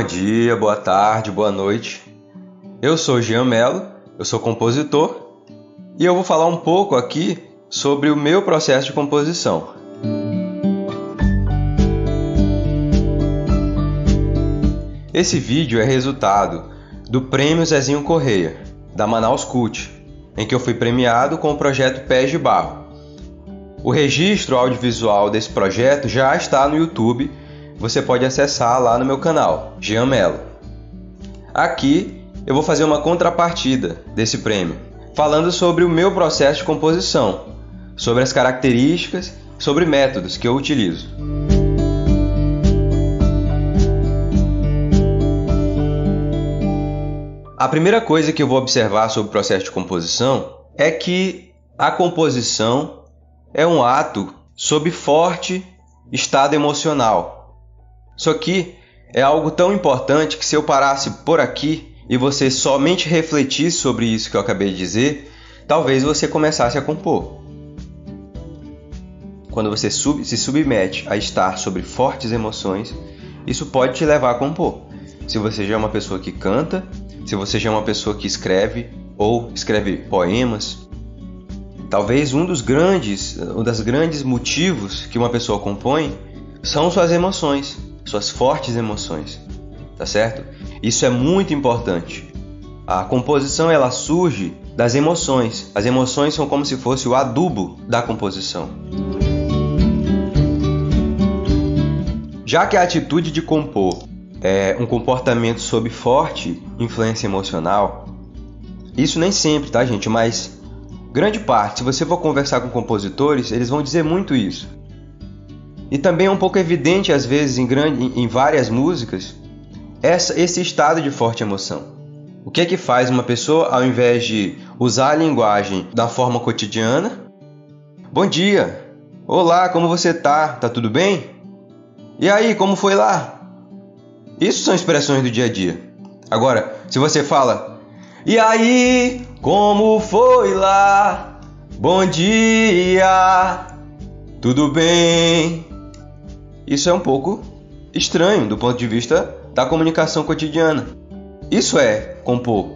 dia, boa tarde, boa noite. Eu sou Jean Mello, eu sou compositor e eu vou falar um pouco aqui sobre o meu processo de composição. Esse vídeo é resultado do Prêmio Zezinho Correia, da Manaus Cult, em que eu fui premiado com o projeto Pés de Barro. O registro audiovisual desse projeto já está no YouTube, você pode acessar lá no meu canal, Jean Mello. Aqui eu vou fazer uma contrapartida desse prêmio, falando sobre o meu processo de composição, sobre as características, sobre métodos que eu utilizo. A primeira coisa que eu vou observar sobre o processo de composição é que a composição é um ato sob forte estado emocional. Isso aqui é algo tão importante que se eu parasse por aqui e você somente refletisse sobre isso que eu acabei de dizer, talvez você começasse a compor. Quando você se submete a estar sobre fortes emoções, isso pode te levar a compor. Se você já é uma pessoa que canta, se você já é uma pessoa que escreve ou escreve poemas, talvez um dos grandes motivos que uma pessoa compõe são suas emoções, suas fortes emoções, tá certo? Isso é muito importante. A composição ela surge das emoções. As emoções são como se fosse o adubo da composição. Já que a atitude de compor é um comportamento sob forte influência emocional, isso nem sempre, tá, gente? Mas grande parte, se você for conversar com compositores, eles vão dizer muito isso. E também é um pouco evidente, às vezes, em várias músicas, esse estado de forte emoção. O que é que faz uma pessoa, ao invés de usar a linguagem da forma cotidiana? Bom dia! Olá, como você tá? Tá tudo bem? E aí, como foi lá? Isso são expressões do dia a dia. Agora, se você fala, e aí, como foi lá? Bom dia! Tudo bem? Isso é um pouco estranho do ponto de vista da comunicação cotidiana. Isso é compor,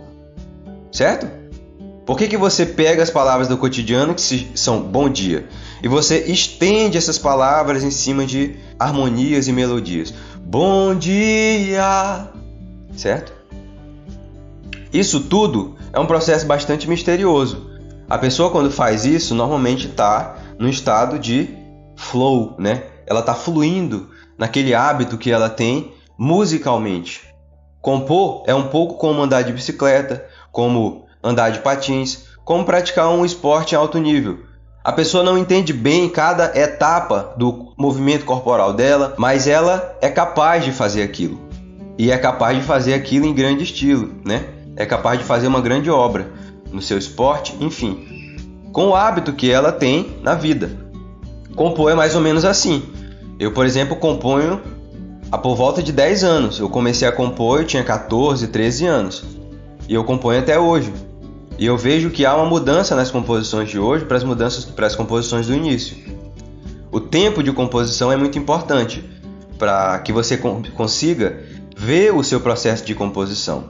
certo? Por que você pega as palavras do cotidiano, que são bom dia, e você estende essas palavras em cima de harmonias e melodias? Bom dia, certo? Isso tudo é um processo bastante misterioso. A pessoa, quando faz isso, normalmente está no estado de flow, né? Ela está fluindo naquele hábito que ela tem musicalmente. Compor é um pouco como andar de bicicleta, como andar de patins, como praticar um esporte em alto nível. A pessoa não entende bem cada etapa do movimento corporal dela, mas ela é capaz de fazer aquilo. E é capaz de fazer aquilo em grande estilo, né? É capaz de fazer uma grande obra no seu esporte, enfim, com o hábito que ela tem na vida. Compor é mais ou menos assim. Eu, por exemplo, componho há por volta de 10 anos. Eu comecei a compor, eu tinha 14, 13 anos. E eu componho até hoje. E eu vejo que há uma mudança nas composições de hoje para as composições do início. O tempo de composição é muito importante para que você consiga ver o seu processo de composição.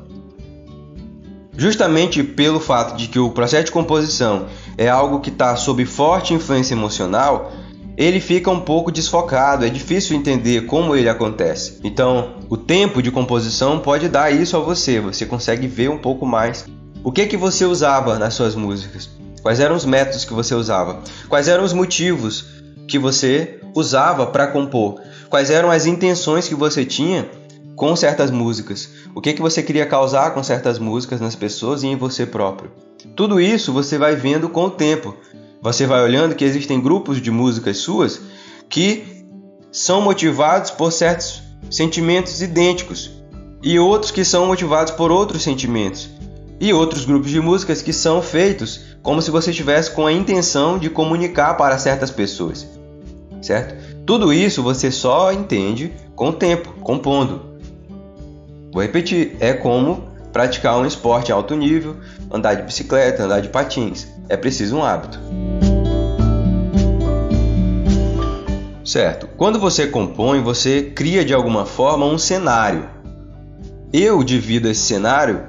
Justamente pelo fato de que o processo de composição é algo que está sob forte influência emocional, ele fica um pouco desfocado, é difícil entender como ele acontece. Então, o tempo de composição pode dar isso a você consegue ver um pouco mais. O que você usava nas suas músicas? Quais eram os métodos que você usava? Quais eram os motivos que você usava para compor? Quais eram as intenções que você tinha com certas músicas? O que você queria causar com certas músicas nas pessoas e em você próprio? Tudo isso você vai vendo com o tempo. Você vai olhando que existem grupos de músicas suas que são motivados por certos sentimentos idênticos e outros que são motivados por outros sentimentos e outros grupos de músicas que são feitos como se você estivesse com a intenção de comunicar para certas pessoas, certo? Tudo isso você só entende com o tempo, compondo. Vou repetir, é como praticar um esporte em alto nível, andar de bicicleta, andar de patins. É preciso um hábito. Certo. Quando você compõe, você cria de alguma forma um cenário. Eu divido esse cenário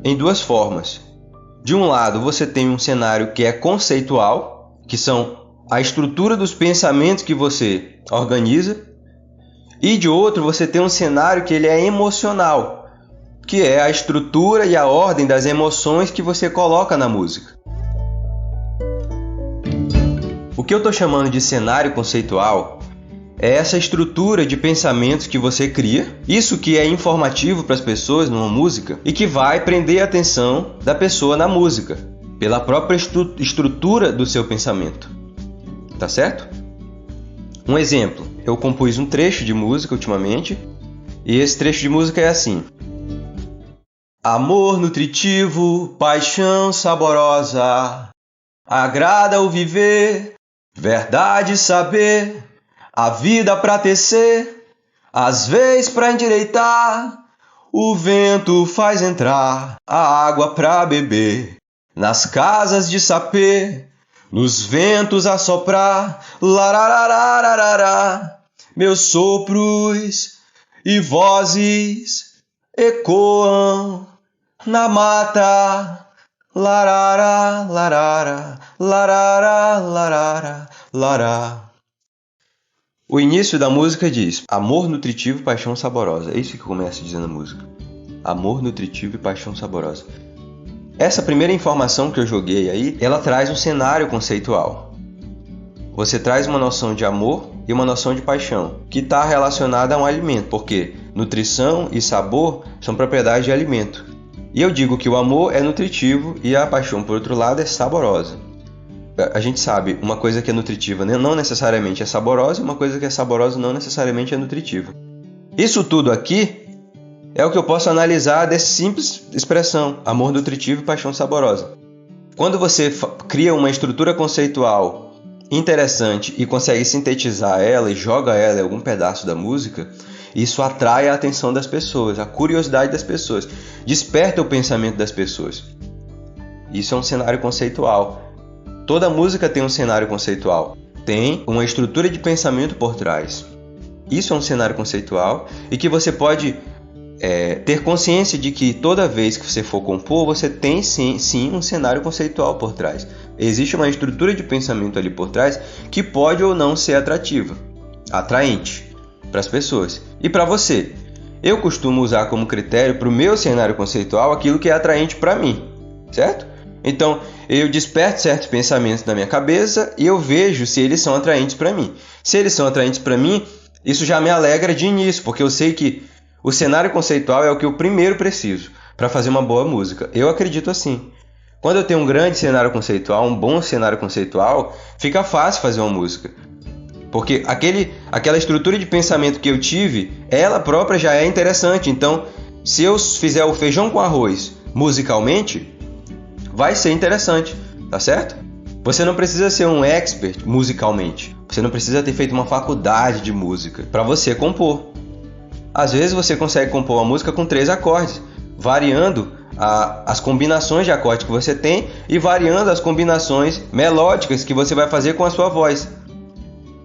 em duas formas. De um lado, você tem um cenário que é conceitual, que são a estrutura dos pensamentos que você organiza, e de outro, você tem um cenário que ele é emocional, que é a estrutura e a ordem das emoções que você coloca na música. O que eu estou chamando de cenário conceitual é essa estrutura de pensamentos que você cria, isso que é informativo para as pessoas numa música e que vai prender a atenção da pessoa na música, pela própria estrutura do seu pensamento. Tá certo? Um exemplo, eu compus um trecho de música ultimamente e esse trecho de música é assim: amor nutritivo, paixão saborosa, agrada o viver, verdade saber, a vida pra tecer, às vezes pra endireitar, o vento faz entrar a água pra beber, nas casas de sapê, nos ventos a soprar, larararararará, meus sopros e vozes ecoam na mata, larara, larara, larara, larara, lará. O início da música diz: amor nutritivo, paixão saborosa. É isso que começa dizendo a música. Amor nutritivo e paixão saborosa. Essa primeira informação que eu joguei aí, ela traz um cenário conceitual. Você traz uma noção de amor e uma noção de paixão, que está relacionada a um alimento, porque nutrição e sabor são propriedades de alimento. E eu digo que o amor é nutritivo e a paixão, por outro lado, é saborosa. A gente sabe, uma coisa que é nutritiva não necessariamente é saborosa, e uma coisa que é saborosa não necessariamente é nutritiva. Isso tudo aqui é o que eu posso analisar dessa simples expressão, amor nutritivo e paixão saborosa. Quando você cria uma estrutura conceitual interessante e consegue sintetizar ela e joga ela em algum pedaço da música, isso atrai a atenção das pessoas, a curiosidade das pessoas, desperta o pensamento das pessoas. Isso é um cenário conceitual. Toda música tem um cenário conceitual, tem uma estrutura de pensamento por trás. Isso é um cenário conceitual e que você pode ter consciência de que toda vez que você for compor, você tem sim um cenário conceitual por trás. Existe uma estrutura de pensamento ali por trás que pode ou não ser atraente para as pessoas. E para você, eu costumo usar como critério para o meu cenário conceitual aquilo que é atraente para mim, certo? Então, eu desperto certos pensamentos na minha cabeça e eu vejo se eles são atraentes para mim. Se eles são atraentes para mim, isso já me alegra de início, porque eu sei que o cenário conceitual é o que eu primeiro preciso para fazer uma boa música. Eu acredito assim. Quando eu tenho um grande cenário conceitual, um bom cenário conceitual, fica fácil fazer uma música. Porque aquela estrutura de pensamento que eu tive, ela própria já é interessante. Então, se eu fizer o feijão com arroz musicalmente, vai ser interessante, tá certo? Você não precisa ser um expert musicalmente. Você não precisa ter feito uma faculdade de música para você compor. Às vezes você consegue compor uma música com 3 acordes, variando as combinações de acordes que você tem e variando as combinações melódicas que você vai fazer com a sua voz.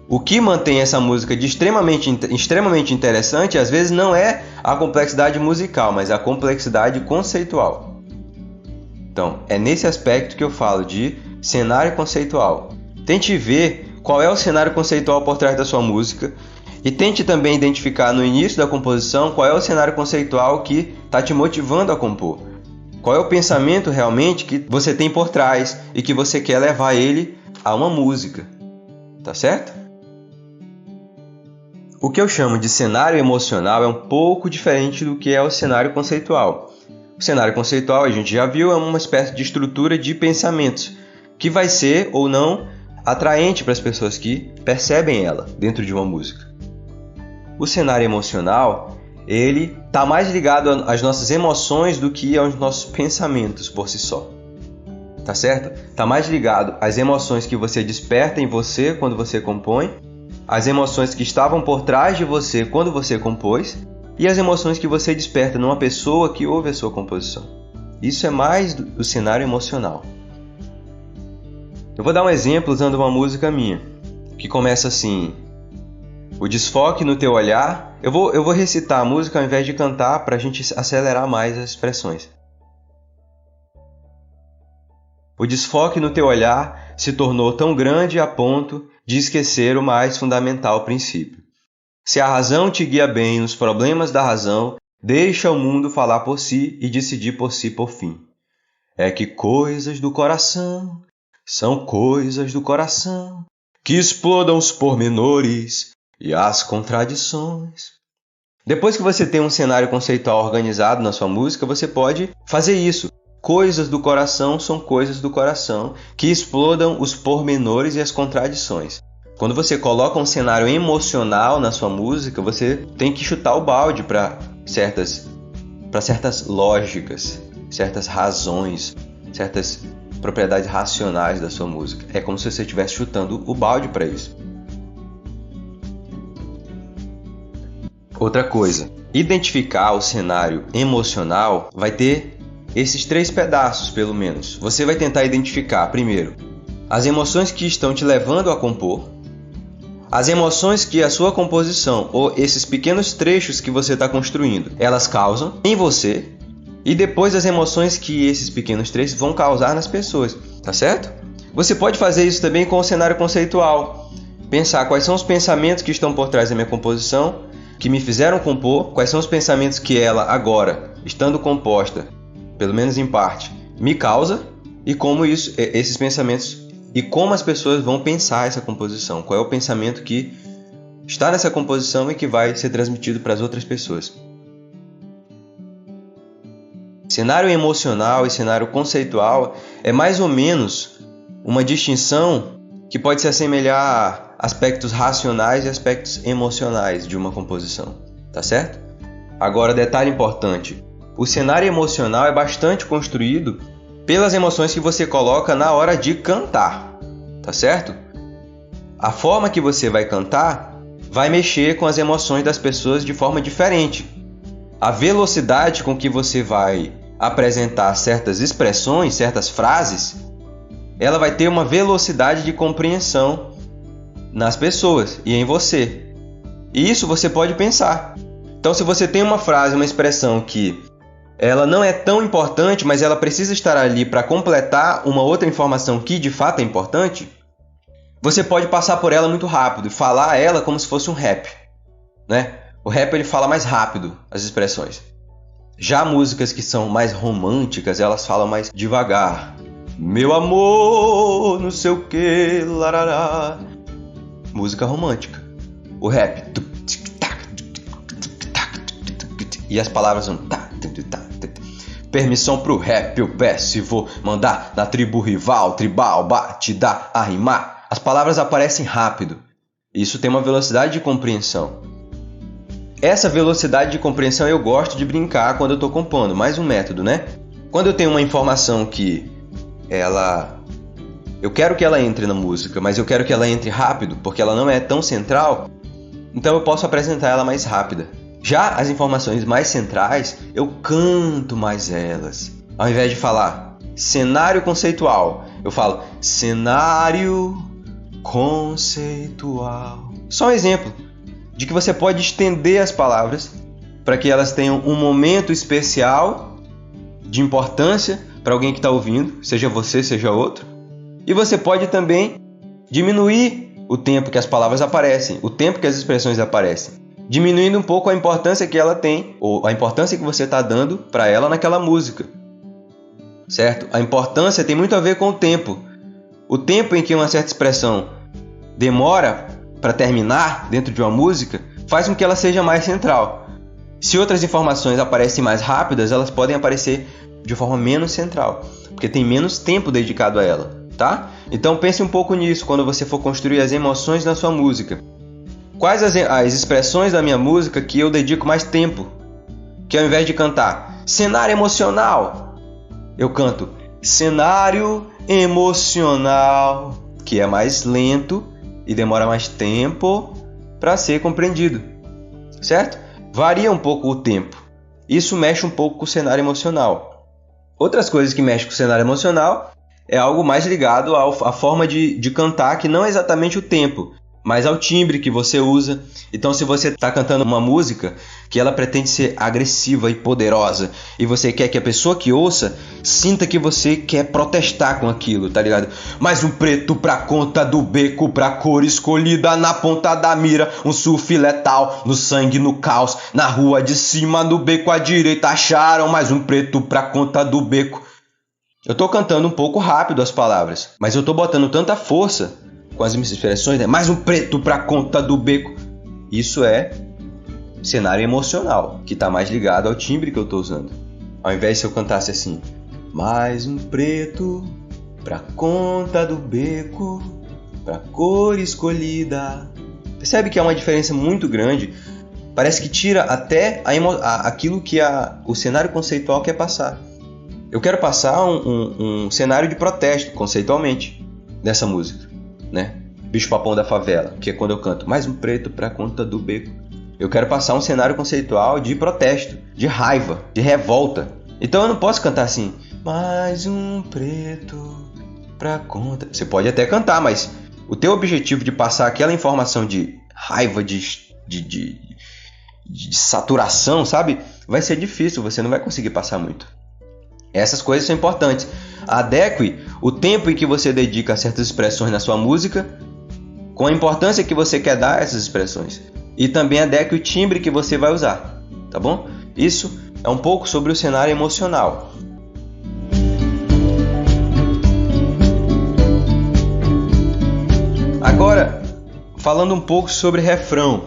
O que mantém essa música de extremamente interessante, às vezes não é a complexidade musical, mas a complexidade conceitual. Então, é nesse aspecto que eu falo de cenário conceitual. Tente ver qual é o cenário conceitual por trás da sua música e tente também identificar no início da composição qual é o cenário conceitual que está te motivando a compor. Qual é o pensamento realmente que você tem por trás e que você quer levar ele a uma música. Tá certo? O que eu chamo de cenário emocional é um pouco diferente do que é o cenário conceitual. O cenário conceitual, a gente já viu, é uma espécie de estrutura de pensamentos que vai ser ou não atraente para as pessoas que percebem ela dentro de uma música. O cenário emocional, ele está mais ligado às nossas emoções do que aos nossos pensamentos por si só. Tá certo? Está mais ligado às emoções que você desperta em você quando você compõe, às emoções que estavam por trás de você quando você compôs e as emoções que você desperta numa pessoa que ouve a sua composição. Isso é mais do cenário emocional. Eu vou dar um exemplo usando uma música minha, que começa assim: O desfoque no teu olhar... Eu vou recitar a música ao invés de cantar para a gente acelerar mais as expressões. O desfoque no teu olhar se tornou tão grande a ponto de esquecer o mais fundamental princípio. Se a razão te guia bem nos problemas da razão, deixa o mundo falar por si e decidir por si por fim. É que coisas do coração são coisas do coração, que explodam os pormenores e as contradições. Depois que você tem um cenário conceitual organizado na sua música, você pode fazer isso. Coisas do coração são coisas do coração, que explodam os pormenores e as contradições. Quando você coloca um cenário emocional na sua música, você tem que chutar o balde para certas lógicas, certas razões, certas propriedades racionais da sua música. É como se você estivesse chutando o balde para isso. Outra coisa, identificar o cenário emocional vai ter esses 3 pedaços, pelo menos. Você vai tentar identificar, primeiro, as emoções que estão te levando a compor, as emoções que a sua composição, ou esses pequenos trechos que você está construindo, elas causam em você, e depois as emoções que esses pequenos trechos vão causar nas pessoas, tá certo? Você pode fazer isso também com o cenário conceitual. Pensar quais são os pensamentos que estão por trás da minha composição, que me fizeram compor, quais são os pensamentos que ela agora, estando composta, pelo menos em parte, me causa, e como esses pensamentos e como as pessoas vão pensar essa composição. Qual é o pensamento que está nessa composição e que vai ser transmitido para as outras pessoas. Cenário emocional e cenário conceitual é mais ou menos uma distinção que pode se assemelhar a aspectos racionais e aspectos emocionais de uma composição, tá certo? Agora, detalhe importante. O cenário emocional é bastante construído pelas emoções que você coloca na hora de cantar, tá certo? A forma que você vai cantar vai mexer com as emoções das pessoas de forma diferente. A velocidade com que você vai apresentar certas expressões, certas frases, ela vai ter uma velocidade de compreensão nas pessoas e em você. E isso você pode pensar. Então, se você tem uma frase, uma expressão que ela não é tão importante, mas ela precisa estar ali para completar uma outra informação que de fato é importante, você pode passar por ela muito rápido e falar ela como se fosse um rap, né? O rap ele fala mais rápido as expressões. Já músicas que são mais românticas, elas falam mais devagar. Meu amor, não sei o que, larará. Música romântica. O rap. E as palavras são... Permissão pro rap, eu peço e vou mandar na tribo rival, tribal, bate, dá, arrimar. As palavras aparecem rápido. Isso tem uma velocidade de compreensão. Essa velocidade de compreensão eu gosto de brincar quando eu estou compondo. Mais um método, né? Quando eu tenho uma informação que eu quero que ela entre na música, mas eu quero que ela entre rápido, porque ela não é tão central, então eu posso apresentar ela mais rápida. Já as informações mais centrais, eu canto mais elas. Ao invés de falar cenário conceitual, eu falo cenário conceitual. Só um exemplo de que você pode estender as palavras para que elas tenham um momento especial de importância para alguém que está ouvindo, seja você, seja outro. E você pode também diminuir o tempo que as palavras aparecem, o tempo que as expressões aparecem, diminuindo um pouco a importância que ela tem, ou a importância que você está dando para ela naquela música, certo? A importância tem muito a ver com o tempo. O tempo em que uma certa expressão demora para terminar dentro de uma música faz com que ela seja mais central. Se outras informações aparecem mais rápidas, elas podem aparecer de forma menos central, porque tem menos tempo dedicado a ela, tá? Então pense um pouco nisso quando você for construir as emoções na sua música. Quais as expressões da minha música que eu dedico mais tempo? Que ao invés de cantar cenário emocional, eu canto cenário emocional, que é mais lento e demora mais tempo para ser compreendido, certo? Varia um pouco o tempo. Isso mexe um pouco com o cenário emocional. Outras coisas que mexem com o cenário emocional é algo mais ligado à forma de cantar, que não é exatamente o tempo, mas ao timbre que você usa. Então, se você está cantando uma música que ela pretende ser agressiva e poderosa, e você quer que a pessoa que ouça sinta que você quer protestar com aquilo, tá ligado? Mais um preto pra conta do beco, pra cor escolhida na ponta da mira, um surf letal, no sangue, no caos, na rua de cima, no beco à direita, acharam mais um preto pra conta do beco. Eu tô cantando um pouco rápido as palavras, mas eu tô botando tanta força com as minhas expressões, né? Mais um preto pra conta do beco. Isso é cenário emocional, que tá mais ligado ao timbre que eu tô usando. Ao invés de se eu cantasse assim, mais um preto pra conta do beco, pra cor escolhida. Percebe que há uma diferença muito grande? Parece que tira até aquilo que o cenário conceitual quer passar. Eu quero passar um cenário de protesto, conceitualmente, dessa música, né? Bicho Papão da Favela, que é quando eu canto mais um preto pra conta do beco. Eu quero passar um cenário conceitual de protesto, de raiva, de revolta. Então eu não posso cantar assim, mais um preto pra conta. Você pode até cantar, mas o teu objetivo de passar aquela informação de raiva, de saturação, sabe? Vai ser difícil, você não vai conseguir passar muito. Essas coisas são importantes. Adeque o tempo em que você dedica a certas expressões na sua música com a importância que você quer dar a essas expressões. E também adeque o timbre que você vai usar, tá bom? Isso é um pouco sobre o cenário emocional. Agora, falando um pouco sobre refrão.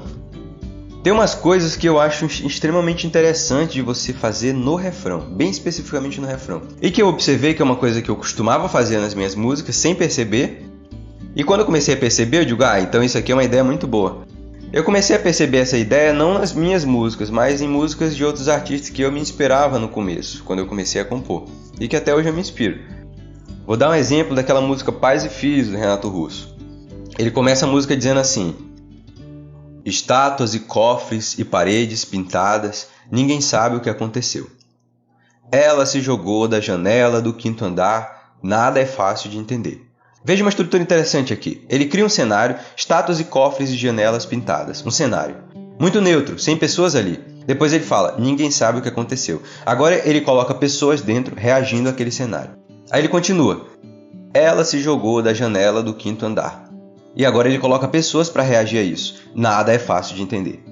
Tem umas coisas que eu acho extremamente interessante de você fazer no refrão, bem especificamente no refrão. E que eu observei que é uma coisa que eu costumava fazer nas minhas músicas sem perceber. E quando eu comecei a perceber, eu digo, então isso aqui é uma ideia muito boa. Eu comecei a perceber essa ideia não nas minhas músicas, mas em músicas de outros artistas que eu me inspirava no começo, quando eu comecei a compor. E que até hoje eu me inspiro. Vou dar um exemplo daquela música Pais e Filhos, do Renato Russo. Ele começa a música dizendo assim: estátuas e cofres e paredes pintadas, ninguém sabe o que aconteceu. Ela se jogou da janela do 5º andar, nada é fácil de entender. Veja uma estrutura interessante aqui. Ele cria um cenário, estátuas e cofres e janelas pintadas. Um cenário muito neutro, sem pessoas ali. Depois ele fala, ninguém sabe o que aconteceu. Agora ele coloca pessoas dentro, reagindo àquele cenário. Aí ele continua. Ela se jogou da janela do 5º andar. E agora ele coloca pessoas para reagir a isso. Nada é fácil de entender.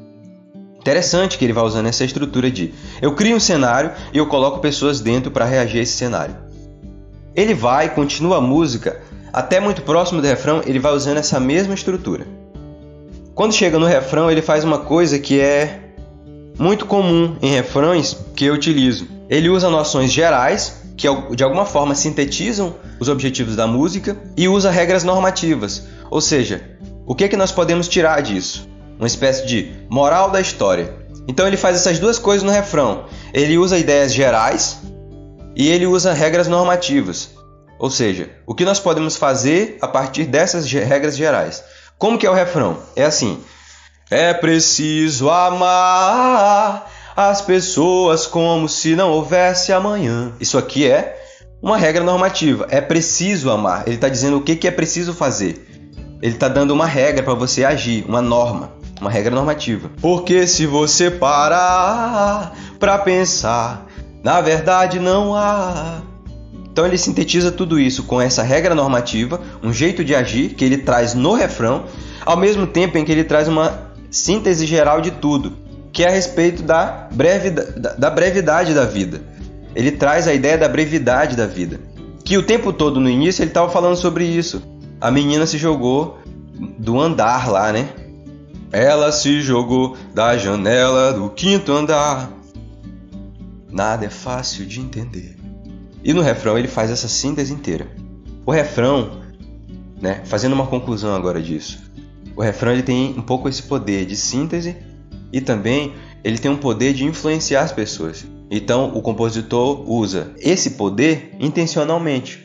Interessante que ele vai usando essa estrutura de eu crio um cenário e eu coloco pessoas dentro para reagir a esse cenário. Ele vai, continua a música, até muito próximo do refrão, ele vai usando essa mesma estrutura. Quando chega no refrão, ele faz uma coisa que é muito comum em refrões que eu utilizo. Ele usa noções gerais, que de alguma forma sintetizam os objetivos da música, e usa regras normativas. Ou seja, o que nós podemos tirar disso? Uma espécie de moral da história. Então ele faz essas duas coisas no refrão. Ele usa ideias gerais e ele usa regras normativas. Ou seja, o que nós podemos fazer a partir dessas regras gerais. Como que é o refrão? É assim. É preciso amar as pessoas como se não houvesse amanhã. Isso aqui é uma regra normativa. É preciso amar. Ele está dizendo o que é preciso fazer. Ele está dando uma regra para você agir, uma norma, uma regra normativa. Porque se você parar para pensar, na verdade não há. Então ele sintetiza tudo isso com essa regra normativa, um jeito de agir que ele traz no refrão, ao mesmo tempo em que ele traz uma síntese geral de tudo, que é a respeito da brevidade da vida. Ele traz a ideia da brevidade da vida, que o tempo todo no início ele estava falando sobre isso. A menina se jogou do andar lá, né? Ela se jogou da janela do 5º andar. Nada é fácil de entender. E no refrão ele faz essa síntese inteira. O refrão, né? Fazendo uma conclusão agora disso. O refrão ele tem um pouco esse poder de síntese e também ele tem um poder de influenciar as pessoas. Então o compositor usa esse poder intencionalmente.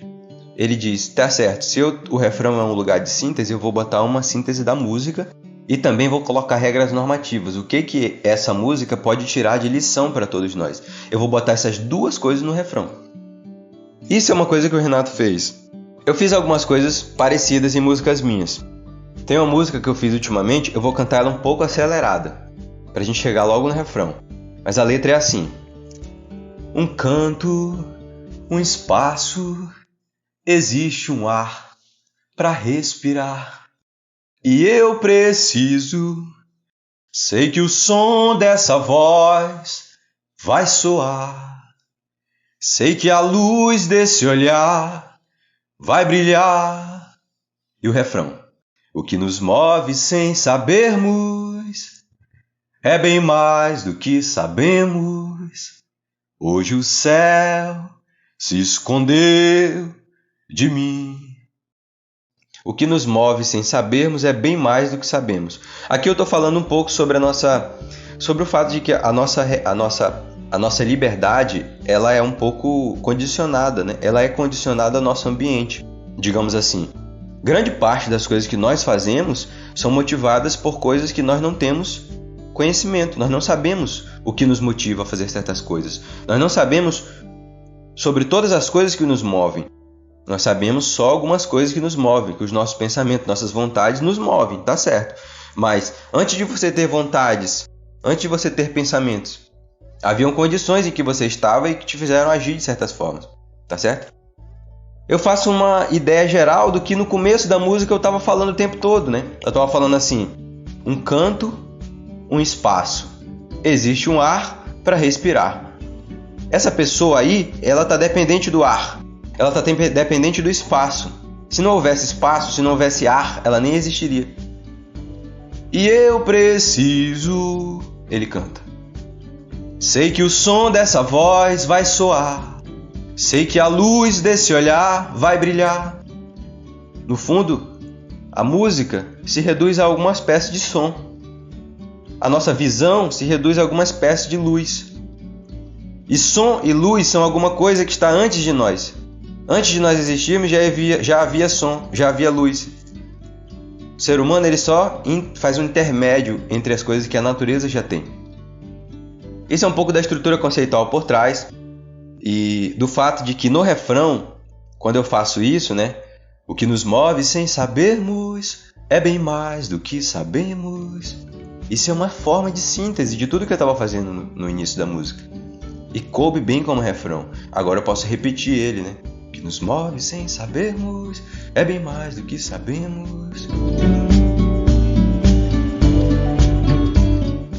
Ele diz, tá certo, se o refrão é um lugar de síntese, eu vou botar uma síntese da música e também vou colocar regras normativas. O que essa música pode tirar de lição para todos nós? Eu vou botar essas duas coisas no refrão. Isso é uma coisa que o Renato fez. Eu fiz algumas coisas parecidas em músicas minhas. Tem uma música que eu fiz ultimamente, eu vou cantar ela um pouco acelerada, pra gente chegar logo no refrão. Mas a letra é assim: um canto, um espaço, existe um ar pra respirar. E eu preciso, sei que o som dessa voz vai soar. Sei que a luz desse olhar vai brilhar. E o refrão: o que nos move sem sabermos é bem mais do que sabemos. Hoje o céu se escondeu de mim. O que nos move sem sabermos é bem mais do que sabemos. Aqui eu estou falando um pouco sobre sobre o fato de que a nossa liberdade, ela é um pouco condicionada, né? Ela é condicionada ao nosso ambiente, digamos assim. Grande parte das coisas que nós fazemos são motivadas por coisas que nós não temos conhecimento. Nós não sabemos o que nos motiva a fazer certas coisas. Nós não sabemos sobre todas as coisas que nos movem. Nós sabemos só algumas coisas que nos movem, que os nossos pensamentos, nossas vontades nos movem, tá certo? Mas antes de você ter vontades, antes de você ter pensamentos, haviam condições em que você estava e que te fizeram agir de certas formas, tá certo? Eu faço uma ideia geral do que no começo da música eu estava falando o tempo todo, né? Eu estava falando assim: um canto, um espaço, existe um ar para respirar. Essa pessoa aí, ela está dependente do ar. Ela está dependente do espaço. Se não houvesse espaço, se não houvesse ar, ela nem existiria. E eu preciso, ele canta. Sei que o som dessa voz vai soar. Sei que a luz desse olhar vai brilhar. No fundo, a música se reduz a alguma espécie de som. A nossa visão se reduz a alguma espécie de luz. E som e luz são alguma coisa que está antes de nós. Antes de nós existirmos, já havia som, já havia luz. O ser humano ele só faz um intermédio entre as coisas que a natureza já tem. Isso é um pouco da estrutura conceitual por trás e do fato de que no refrão, quando eu faço isso, né, o que nos move sem sabermos é bem mais do que sabemos. Isso é uma forma de síntese de tudo que eu estava fazendo no início da música. E coube bem como refrão. Agora eu posso repetir ele, né? Que nos move sem sabermos é bem mais do que sabemos.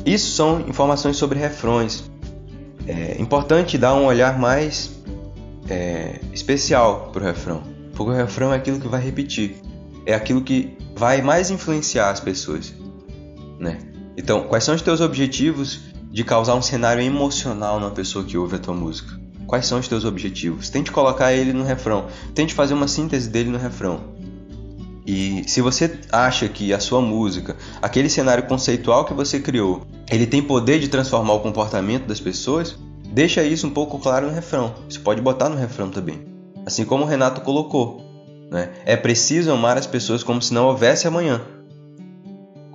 Isso são informações sobre refrões. É importante dar um olhar mais especial para o refrão, porque o refrão é aquilo que vai repetir, é aquilo que vai mais influenciar as pessoas, né? Então, quais são os teus objetivos de causar um cenário emocional na pessoa que ouve a tua música? Quais são os teus objetivos? Tente colocar ele no refrão. Tente fazer uma síntese dele no refrão. E se você acha que a sua música, aquele cenário conceitual que você criou, ele tem poder de transformar o comportamento das pessoas, deixa isso um pouco claro no refrão. Você pode botar no refrão também. Assim como o Renato colocou, né? É preciso amar as pessoas como se não houvesse amanhã.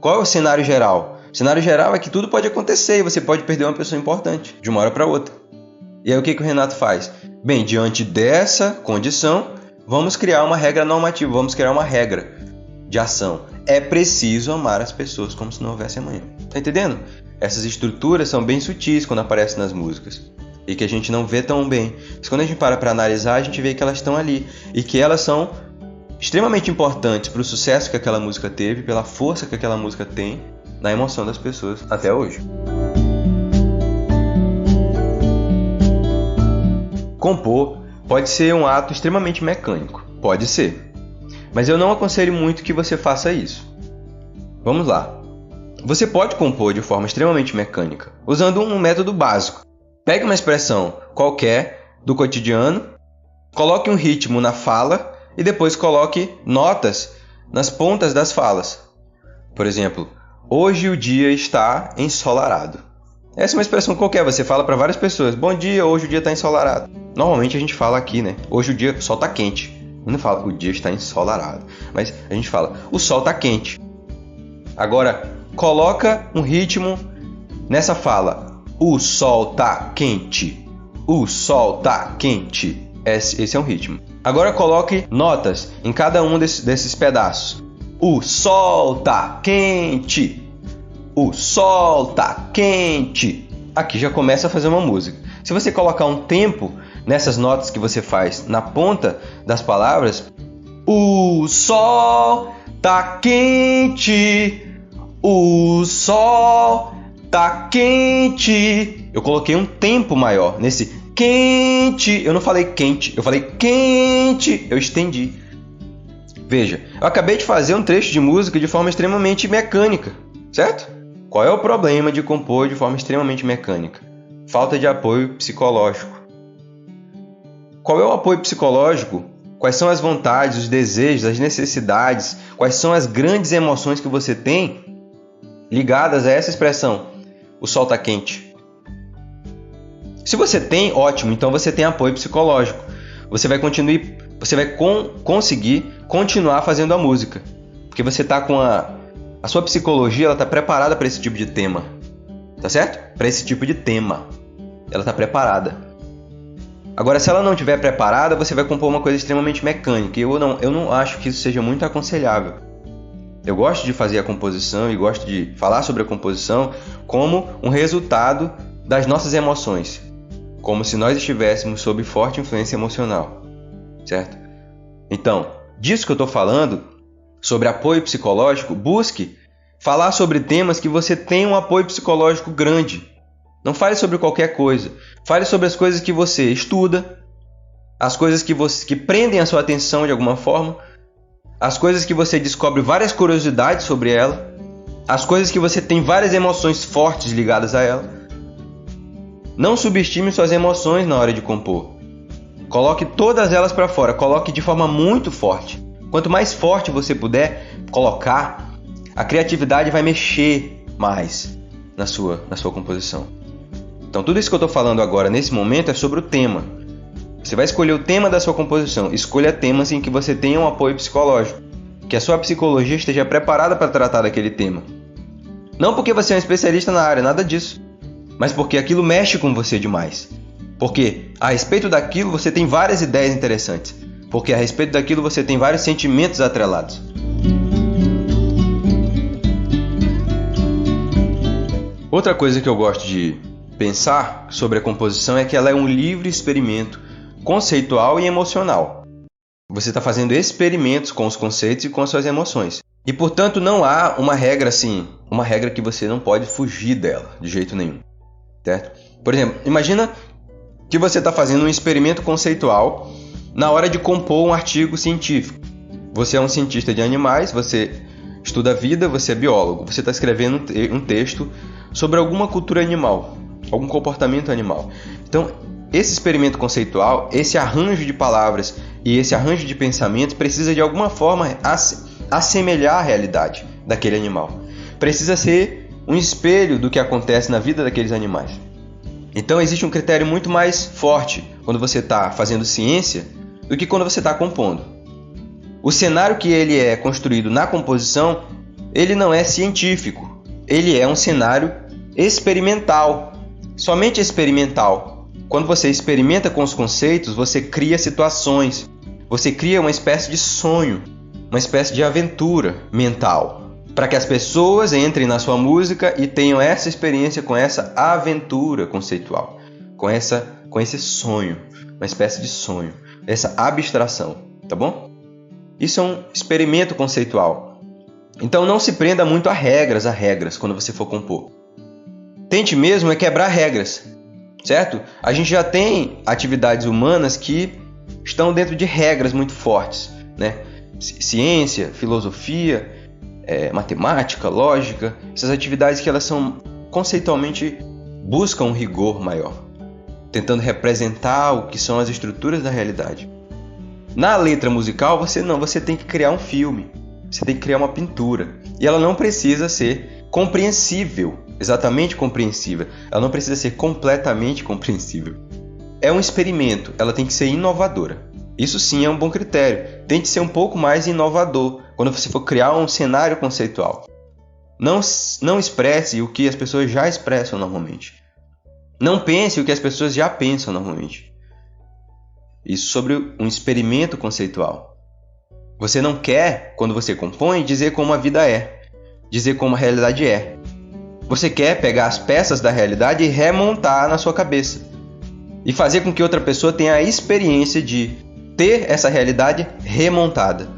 Qual é o cenário geral? O cenário geral é que tudo pode acontecer e você pode perder uma pessoa importante de uma hora para outra. E aí o que o Renato faz? Bem, diante dessa condição, vamos criar uma regra normativa, vamos criar uma regra de ação. É preciso amar as pessoas como se não houvesse amanhã. Tá entendendo? Essas estruturas são bem sutis quando aparecem nas músicas e que a gente não vê tão bem. Mas quando a gente para analisar, a gente vê que elas estão ali e que elas são extremamente importantes para o sucesso que aquela música teve, pela força que aquela música tem na emoção das pessoas até hoje. Compor pode ser um ato extremamente mecânico. Pode ser. Mas eu não aconselho muito que você faça isso. Vamos lá. Você pode compor de forma extremamente mecânica, usando um método básico. Pegue uma expressão qualquer do cotidiano, coloque um ritmo na fala e depois coloque notas nas pontas das falas. Por exemplo, hoje o dia está ensolarado. Essa é uma expressão qualquer, você fala para várias pessoas: bom dia, hoje o dia está ensolarado. Normalmente a gente fala aqui, né? Hoje o sol está quente. Não fala o dia está ensolarado, mas a gente fala o sol está quente. Agora, coloca um ritmo nessa fala: o sol está quente. O sol está quente. Esse é um ritmo. Agora coloque notas em cada um desses pedaços. O sol tá quente. O sol tá quente. Aqui já começa a fazer uma música. Se você colocar um tempo nessas notas que você faz na ponta das palavras, o sol tá quente. O sol tá quente. Eu coloquei um tempo maior nesse quente. Eu não falei quente, eu falei quente. Eu estendi. Veja, eu acabei de fazer um trecho de música de forma extremamente mecânica, certo? Qual é o problema de compor de forma extremamente mecânica? Falta de apoio psicológico. Qual é o apoio psicológico? Quais são as vontades, os desejos, as necessidades? Quais são as grandes emoções que você tem ligadas a essa expressão? O sol tá quente. Se você tem, ótimo, então você tem apoio psicológico. Você vai conseguir continuar fazendo a música. Porque você está com a sua psicologia, ela está preparada para esse tipo de tema. Tá certo? Para esse tipo de tema. Ela está preparada. Agora, se ela não estiver preparada, você vai compor uma coisa extremamente mecânica. E eu não acho que isso seja muito aconselhável. Eu gosto de fazer a composição e gosto de falar sobre a composição como um resultado das nossas emoções. Como se nós estivéssemos sob forte influência emocional. Certo? Então, disso que eu estou falando, sobre apoio psicológico, busque falar sobre temas que você tem um apoio psicológico grande. Não fale sobre qualquer coisa. Fale sobre as coisas que você estuda, as coisas que prendem a sua atenção de alguma forma, as coisas que você descobre várias curiosidades sobre ela, as coisas que você tem várias emoções fortes ligadas a ela. Não subestime suas emoções na hora de compor. Coloque todas elas para fora, coloque de forma muito forte. Quanto mais forte você puder colocar, a criatividade vai mexer mais na sua composição. Então tudo isso que eu estou falando agora, nesse momento, é sobre o tema. Você vai escolher o tema da sua composição. Escolha temas em que você tenha um apoio psicológico, que a sua psicologia esteja preparada para tratar daquele tema. Não porque você é um especialista na área, nada disso, mas porque aquilo mexe com você demais. Porque a respeito daquilo você tem várias ideias interessantes. Porque a respeito daquilo você tem vários sentimentos atrelados. Outra coisa que eu gosto de pensar sobre a composição é que ela é um livre experimento conceitual e emocional. Você está fazendo experimentos com os conceitos e com as suas emoções. E, portanto, não há uma regra assim, uma regra que você não pode fugir dela, de jeito nenhum. Certo? Por exemplo, imagina que você está fazendo um experimento conceitual na hora de compor um artigo científico. Você é um cientista de animais, você estuda a vida, você é biólogo. Você está escrevendo um texto sobre alguma cultura animal, algum comportamento animal. Então, esse experimento conceitual, esse arranjo de palavras e esse arranjo de pensamentos precisa de alguma forma assemelhar a realidade daquele animal. Precisa ser um espelho do que acontece na vida daqueles animais. Então existe um critério muito mais forte quando você está fazendo ciência do que quando você está compondo. O cenário que ele é construído na composição, ele não é científico. Ele é um cenário experimental, somente experimental. Quando você experimenta com os conceitos, você cria situações, você cria uma espécie de sonho, uma espécie de aventura mental, para que as pessoas entrem na sua música e tenham essa experiência com essa aventura conceitual, com esse sonho, uma espécie de sonho, essa abstração, tá bom? Isso é um experimento conceitual. Então não se prenda muito a regras quando você for compor. Tente mesmo é quebrar regras, certo? A gente já tem atividades humanas que estão dentro de regras muito fortes, né? Ciência, filosofia, matemática, lógica, essas atividades que elas são conceitualmente buscam um rigor maior, tentando representar o que são as estruturas da realidade. Na letra musical você tem que criar um filme, você tem que criar uma pintura, e ela não precisa ser compreensível, exatamente compreensível, ela não precisa ser completamente compreensível. É um experimento, ela tem que ser inovadora. Isso sim é um bom critério. Tente ser um pouco mais inovador quando você for criar um cenário conceitual. Não expresse o que as pessoas já expressam normalmente. Não pense o que as pessoas já pensam normalmente. Isso sobre um experimento conceitual. Você não quer, quando você compõe, dizer como a vida é, dizer como a realidade é. Você quer pegar as peças da realidade e remontar na sua cabeça. E fazer com que outra pessoa tenha a experiência de ter essa realidade remontada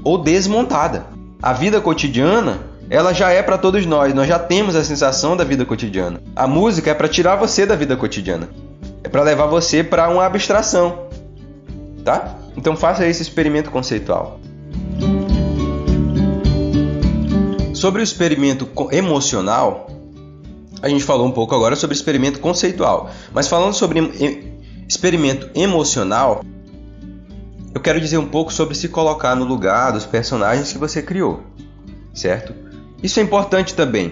ou desmontada. A vida cotidiana, ela já é para todos nós já temos a sensação da vida cotidiana. A música é para tirar você da vida cotidiana. É para levar você para uma abstração. Tá? Então faça esse experimento conceitual. Sobre o experimento emocional, a gente falou um pouco agora sobre experimento conceitual. Mas falando sobre experimento emocional, eu quero dizer um pouco sobre se colocar no lugar dos personagens que você criou, certo? Isso é importante também.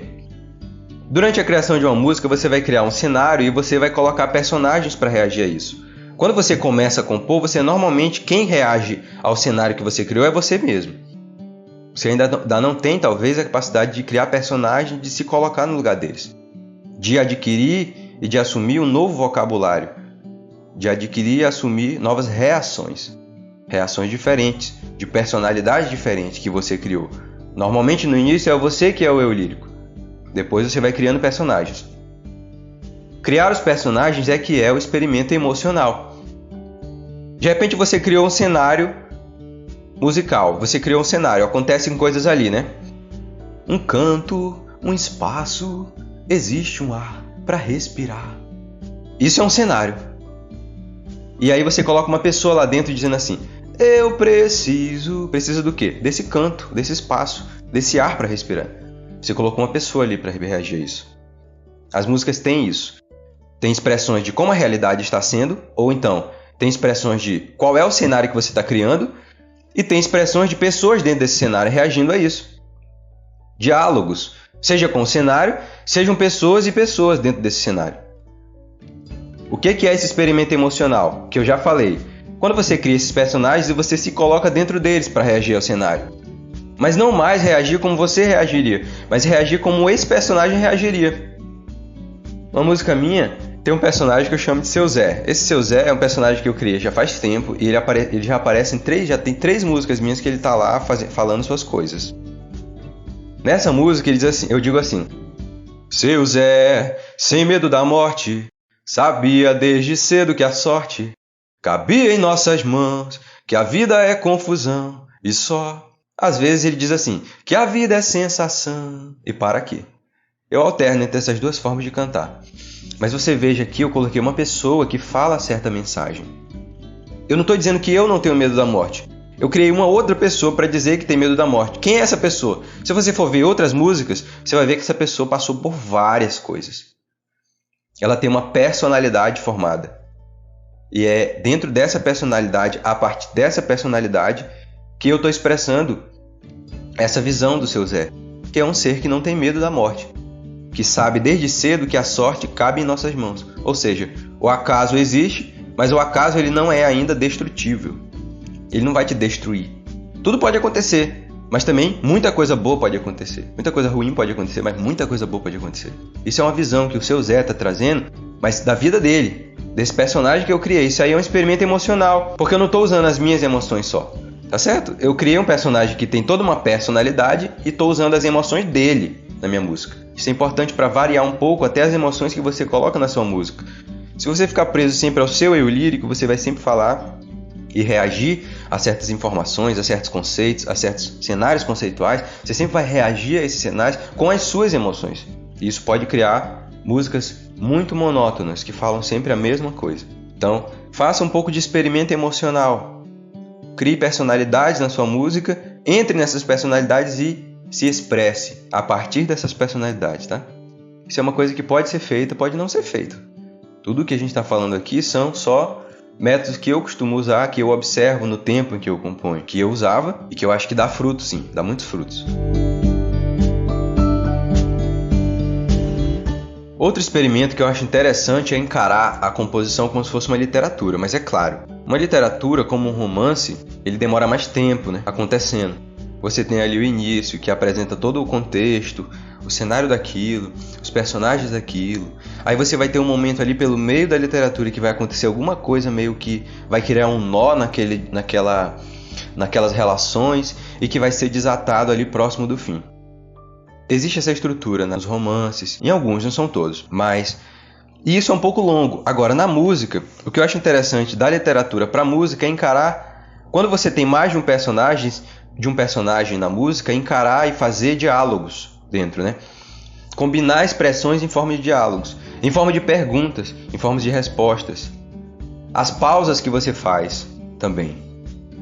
Durante a criação de uma música, você vai criar um cenário e você vai colocar personagens para reagir a isso. Quando você começa a compor, normalmente quem reage ao cenário que você criou é você mesmo. Você ainda não tem, talvez, a capacidade de criar personagens, de se colocar no lugar deles, de adquirir e de assumir um novo vocabulário, de adquirir e assumir novas reações diferentes, de personalidades diferentes que você criou. Normalmente no início é você que é o eu lírico, depois você vai criando personagens. Criar os personagens é que é o experimento emocional. De repente você criou um cenário musical, você criou um cenário, acontecem coisas ali, né? Um canto, um espaço, existe um ar para respirar. Isso é um cenário. E aí você coloca uma pessoa lá dentro dizendo assim: eu preciso do quê? Desse canto, desse espaço, desse ar para respirar. Você colocou uma pessoa ali para reagir a isso. As músicas têm isso. Tem expressões de como a realidade está sendo, ou então tem expressões de qual é o cenário que você está criando, e tem expressões de pessoas dentro desse cenário reagindo a isso. Diálogos, seja com o cenário, sejam pessoas e pessoas dentro desse cenário. O que é esse experimento emocional? Que eu já falei. Quando você cria esses personagens e você se coloca dentro deles para reagir ao cenário. Mas não mais reagir como você reagiria, mas reagir como esse personagem reagiria. Uma música minha tem um personagem que eu chamo de Seu Zé. Esse Seu Zé é um personagem que eu criei já faz tempo e ele já aparece já tem 3 músicas minhas que ele tá lá falando suas coisas. Nessa música ele diz assim, eu digo assim: Seu Zé, sem medo da morte, sabia desde cedo que a sorte cabia em nossas mãos, que a vida é confusão e só. Às vezes ele diz assim, que a vida é sensação e para aqui. Eu alterno entre essas duas formas de cantar. Mas você veja aqui, eu coloquei uma pessoa que fala certa mensagem. Eu não estou dizendo que eu não tenho medo da morte. Eu criei uma outra pessoa para dizer que tem medo da morte. Quem é essa pessoa? Se você for ver outras músicas, você vai ver que essa pessoa passou por várias coisas. Ela tem uma personalidade formada. E é dentro dessa personalidade, a partir dessa personalidade, que eu estou expressando essa visão do Seu Zé, que é um ser que não tem medo da morte, que sabe desde cedo que a sorte cabe em nossas mãos. Ou seja, o acaso existe, mas o acaso ele não é ainda destrutível. Ele não vai te destruir. Tudo pode acontecer, mas também muita coisa boa pode acontecer. Muita coisa ruim pode acontecer, mas muita coisa boa pode acontecer. Isso é uma visão que o Seu Zé está trazendo, mas da vida dele, desse personagem que eu criei. Isso aí é um experimento emocional, porque eu não estou usando as minhas emoções só. Tá certo? Eu criei um personagem que tem toda uma personalidade e estou usando as emoções dele na minha música. Isso é importante para variar um pouco até as emoções que você coloca na sua música. Se você ficar preso sempre ao seu eu lírico, você vai sempre falar e reagir a certas informações, a certos conceitos, a certos cenários conceituais. Você sempre vai reagir a esses cenários com as suas emoções. E isso pode criar músicas muito monótonas, que falam sempre a mesma coisa. Então, faça um pouco de experimento emocional. Crie personalidades na sua música, entre nessas personalidades e se expresse a partir dessas personalidades, tá? Isso é uma coisa que pode ser feita, pode não ser feita. Tudo o que a gente está falando aqui são só métodos que eu costumo usar, que eu observo no tempo em que eu componho, que eu usava e que eu acho que dá frutos, sim, dá muitos frutos. Outro experimento que eu acho interessante é encarar a composição como se fosse uma literatura, mas é claro, uma literatura como um romance, ele demora mais tempo, né, acontecendo. Você tem ali o início, que apresenta todo o contexto, o cenário daquilo, os personagens daquilo. Aí você vai ter um momento ali pelo meio da literatura que vai acontecer alguma coisa meio que vai criar um nó naquela naquelas relações e que vai ser desatado ali próximo do fim. Existe essa estrutura nos romances, em alguns, não são todos, mas isso é um pouco longo. Agora, na música, o que eu acho interessante da literatura para a música é encarar, quando você tem mais de um personagem na música, encarar e fazer diálogos dentro, né? Combinar expressões em forma de diálogos, em forma de perguntas, em forma de respostas. As pausas que você faz também,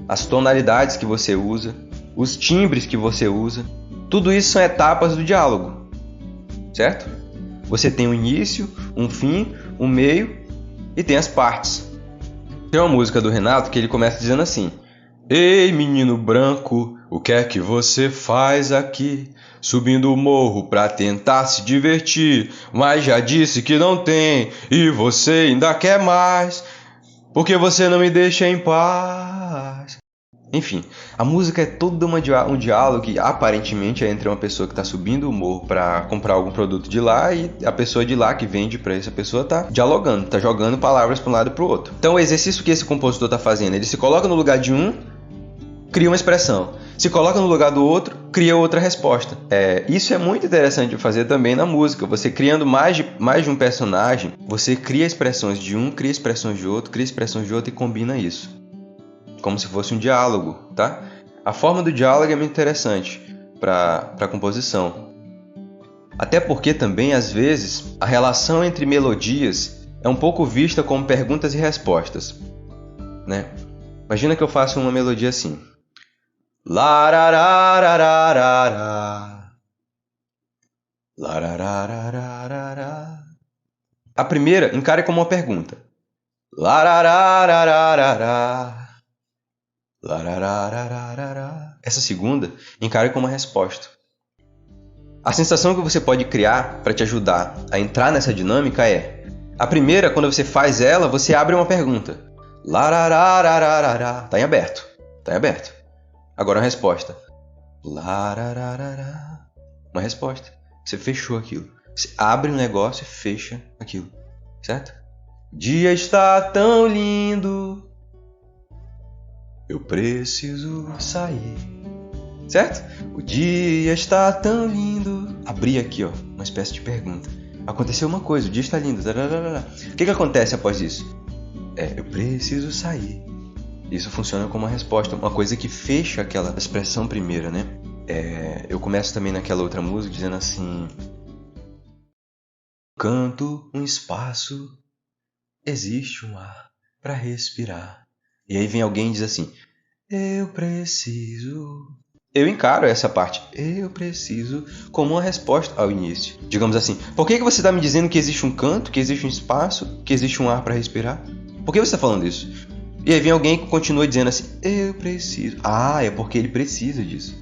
as tonalidades que você usa, os timbres que você usa, tudo isso são etapas do diálogo, certo? Você tem um início, um fim, um meio e tem as partes. Tem uma música do Renato que ele começa dizendo assim: Ei, menino branco, o que é que você faz aqui? Subindo o morro pra tentar se divertir, mas já disse que não tem e você ainda quer mais, porque você não me deixa em paz. Enfim, a música é toda um diálogo que aparentemente é entre uma pessoa que está subindo o morro para comprar algum produto de lá e a pessoa de lá que vende para essa pessoa está dialogando, está jogando palavras para um lado e para o outro. Então o exercício que esse compositor está fazendo, ele se coloca no lugar de um, cria uma expressão. Se coloca no lugar do outro, cria outra resposta. Isso é muito interessante de fazer também na música. Você criando mais de um personagem, você cria expressões de um, cria expressões de outro, cria expressões de outro e combina isso. Como se fosse um diálogo, tá? A forma do diálogo é muito interessante para a composição. Até porque também, às vezes, a relação entre melodias é um pouco vista como perguntas e respostas, né? Imagina que eu faço uma melodia assim. Larararararara. Larararararara. A primeira, encare como uma pergunta. Larararararara. Larararararara. Essa segunda, encare como uma resposta. A sensação que você pode criar para te ajudar a entrar nessa dinâmica é: a primeira, quando você faz ela, você abre uma pergunta. Larararararara. Tá em aberto. Agora uma resposta. Lararararara. Uma resposta. Você fechou aquilo. Você abre um negócio e fecha aquilo. Certo? O dia está tão lindo, eu preciso sair. Certo? O dia está tão lindo. Abri aqui, ó, uma espécie de pergunta. Aconteceu uma coisa, o dia está lindo. O que acontece após isso? Eu preciso sair. Isso funciona como uma resposta, uma coisa que fecha aquela expressão primeira, né? Eu começo também naquela outra música dizendo assim: canto, um espaço, existe um ar para respirar. E aí vem alguém e diz assim: eu preciso. Eu encaro essa parte, eu preciso, como uma resposta ao início. Digamos assim: por que você está me dizendo que existe um canto, que existe um espaço, que existe um ar para respirar? Por que você está falando isso? E aí vem alguém que continua dizendo assim: eu preciso. É porque ele precisa disso.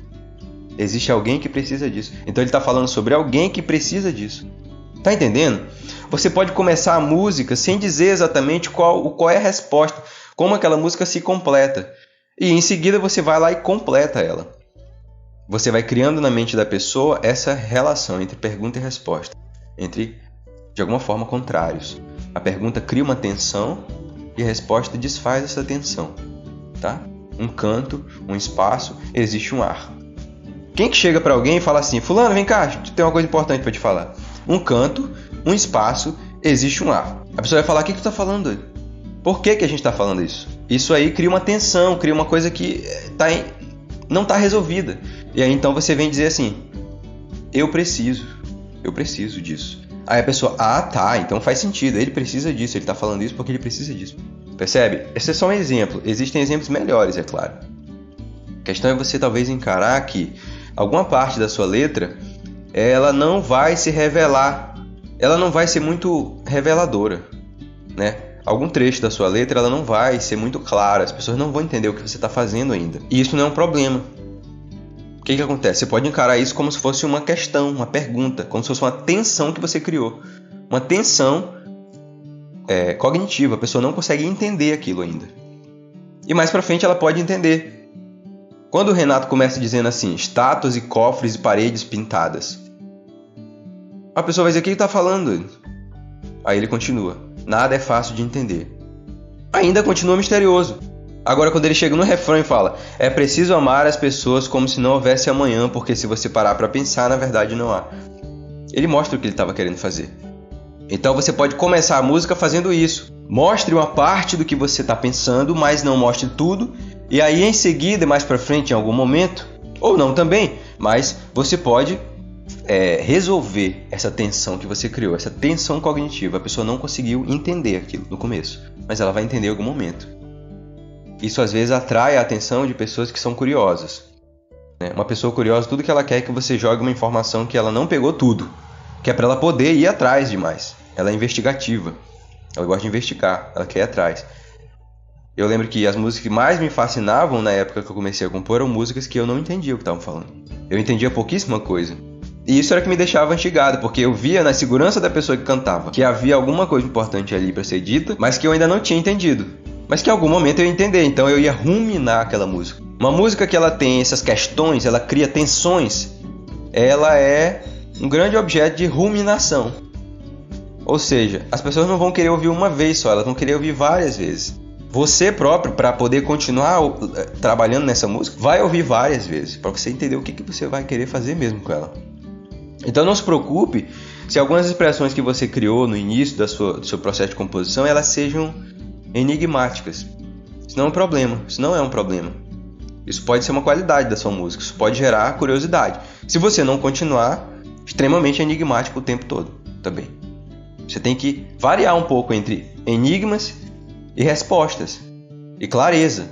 Existe alguém que precisa disso. Então ele está falando sobre alguém que precisa disso. Tá entendendo? Você pode começar a música sem dizer exatamente qual é a resposta, como aquela música se completa. E em seguida você vai lá e completa ela. Você vai criando na mente da pessoa essa relação entre pergunta e resposta, entre, de alguma forma, contrários. A pergunta cria uma tensão e a resposta desfaz essa tensão, tá? Um canto, um espaço, existe um ar. Quem que chega para alguém e fala assim: fulano, vem cá, tem uma coisa importante para te falar. Um canto, um espaço, existe um ar. A pessoa vai falar: o que tu tá falando? Por que a gente está falando isso? Isso aí cria uma tensão, cria uma coisa que não está resolvida. E aí então você vem dizer assim: eu preciso disso. Aí a pessoa: tá, então faz sentido, ele precisa disso, ele está falando isso porque ele precisa disso. Percebe? Esse é só um exemplo, existem exemplos melhores, é claro. A questão é você talvez encarar que alguma parte da sua letra, ela não vai se revelar, ela não vai ser muito reveladora, né? Algum trecho da sua letra, ela não vai ser muito clara, as pessoas não vão entender o que você está fazendo ainda. E isso não é um problema. O que acontece? Você pode encarar isso como se fosse uma questão, uma pergunta, como se fosse uma tensão que você criou. Uma tensão cognitiva, a pessoa não consegue entender aquilo ainda. E mais pra frente ela pode entender. Quando o Renato começa dizendo assim: estátuas e cofres e paredes pintadas, a pessoa vai dizer: o que ele está falando? Aí ele continua: nada é fácil de entender. Ainda continua misterioso. Agora, quando ele chega no refrão e fala: é preciso amar as pessoas como se não houvesse amanhã, porque se você parar para pensar, na verdade não há. Ele mostra o que ele estava querendo fazer. Então você pode começar a música fazendo isso. Mostre uma parte do que você está pensando, mas não mostre tudo. E aí em seguida, mais para frente, em algum momento, ou não também, mas você pode resolver essa tensão que você criou, essa tensão cognitiva. A pessoa não conseguiu entender aquilo no começo, mas ela vai entender em algum momento. Isso às vezes atrai a atenção de pessoas que são curiosas. Uma pessoa curiosa, tudo que ela quer é que você jogue uma informação que ela não pegou tudo, que é para ela poder ir atrás de mais. Ela é investigativa, ela gosta de investigar, ela quer ir atrás. Eu lembro que as músicas que mais me fascinavam na época que eu comecei a compor eram músicas que eu não entendia o que estavam falando. Eu entendia pouquíssima coisa. E isso era o que me deixava instigado, porque eu via na segurança da pessoa que cantava que havia alguma coisa importante ali para ser dita, mas que eu ainda não tinha entendido. Mas que em algum momento eu ia entender, então eu ia ruminar aquela música. Uma música que ela tem essas questões, ela cria tensões, ela é um grande objeto de ruminação. Ou seja, as pessoas não vão querer ouvir uma vez só, elas vão querer ouvir várias vezes. Você próprio, para poder continuar trabalhando nessa música, vai ouvir várias vezes, para você entender o que você vai querer fazer mesmo com ela. Então não se preocupe se algumas expressões que você criou no início do seu processo de composição, elas sejam enigmáticas. Isso não é um problema, isso não é um problema. Isso pode ser uma qualidade da sua música, isso pode gerar curiosidade. Se você não continuar extremamente enigmático o tempo todo também. Você tem que variar um pouco entre enigmas e respostas, e clareza,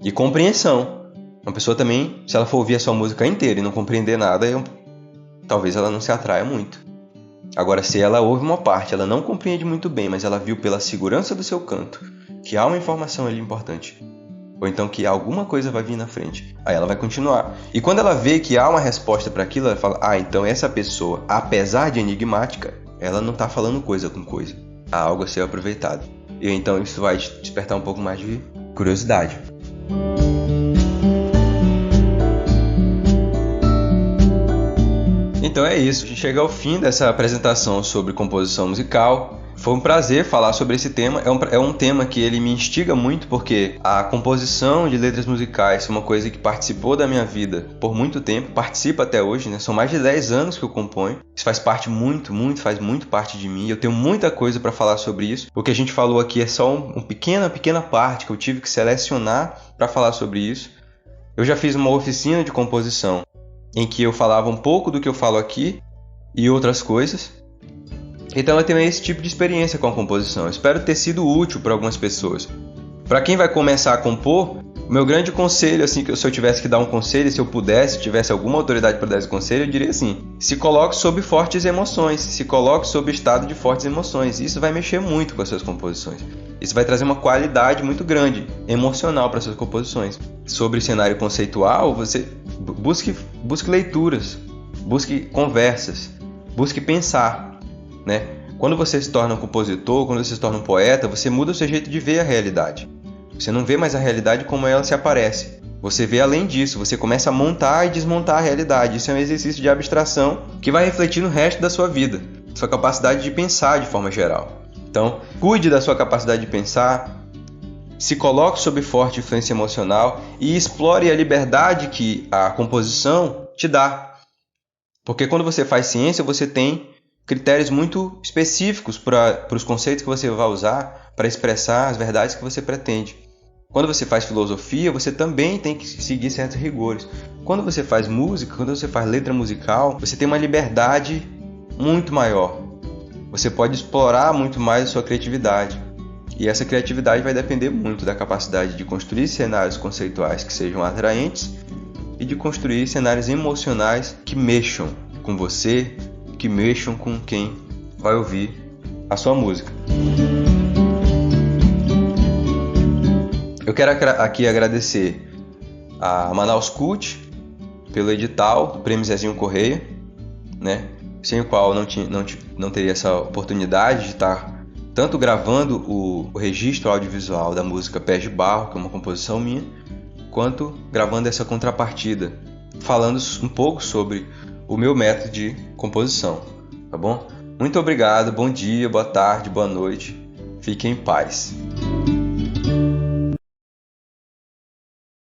e compreensão. Uma pessoa também, se ela for ouvir a sua música inteira e não compreender nada, talvez ela não se atraia muito. Agora, se ela ouve uma parte, ela não compreende muito bem, mas ela viu pela segurança do seu canto que há uma informação ali importante, ou então que alguma coisa vai vir na frente, aí ela vai continuar. E quando ela vê que há uma resposta para aquilo, ela fala: então essa pessoa, apesar de enigmática, ela não está falando coisa com coisa. Há algo a ser aproveitado. E então isso vai despertar um pouco mais de curiosidade. Então é isso, a gente chega ao fim dessa apresentação sobre composição musical. Foi um prazer falar sobre esse tema. É um tema que ele me instiga muito, porque a composição de letras musicais é uma coisa que participou da minha vida por muito tempo, participa até hoje, né? São mais de 10 anos que eu componho. Isso faz parte faz muito parte de mim. Eu tenho muita coisa para falar sobre isso. O que a gente falou aqui é só uma pequena parte que eu tive que selecionar para falar sobre isso. Eu já fiz uma oficina de composição em que eu falava um pouco do que eu falo aqui e outras coisas. Então eu tenho esse tipo de experiência com a composição. Eu espero ter sido útil para algumas pessoas. Para quem vai começar a compor, o meu grande conselho, assim, se eu tivesse que dar um conselho, se eu pudesse, tivesse alguma autoridade para dar esse conselho, eu diria assim: se coloque sob fortes emoções, se coloque sob estado de fortes emoções. Isso vai mexer muito com as suas composições. Isso vai trazer uma qualidade muito grande, emocional para as suas composições. Sobre cenário conceitual, você busque leituras, busque conversas, busque pensar, né? Quando você se torna um compositor, quando você se torna um poeta, você muda o seu jeito de ver a realidade. Você não vê mais a realidade como ela se aparece. Você vê além disso, você começa a montar e desmontar a realidade. Isso é um exercício de abstração que vai refletir no resto da sua vida, sua capacidade de pensar de forma geral. Então, cuide da sua capacidade de pensar, se coloque sob forte influência emocional e explore a liberdade que a composição te dá. Porque quando você faz ciência, você tem critérios muito específicos para os conceitos que você vai usar para expressar as verdades que você pretende. Quando você faz filosofia, você também tem que seguir certos rigores. Quando você faz música, quando você faz letra musical, você tem uma liberdade muito maior. Você pode explorar muito mais a sua criatividade. E essa criatividade vai depender muito da capacidade de construir cenários conceituais que sejam atraentes e de construir cenários emocionais que mexam com você, que mexam com quem vai ouvir a sua música. Eu quero aqui agradecer a Manaus Cult pelo edital do Prêmio Zezinho Correia, né? Sem o qual não teria essa oportunidade de estar tanto gravando o registro audiovisual da música Pés de Barro, que é uma composição minha, quanto gravando essa contrapartida, falando um pouco sobre o meu método de composição, tá bom? Muito obrigado, bom dia, boa tarde, boa noite, fiquem em paz.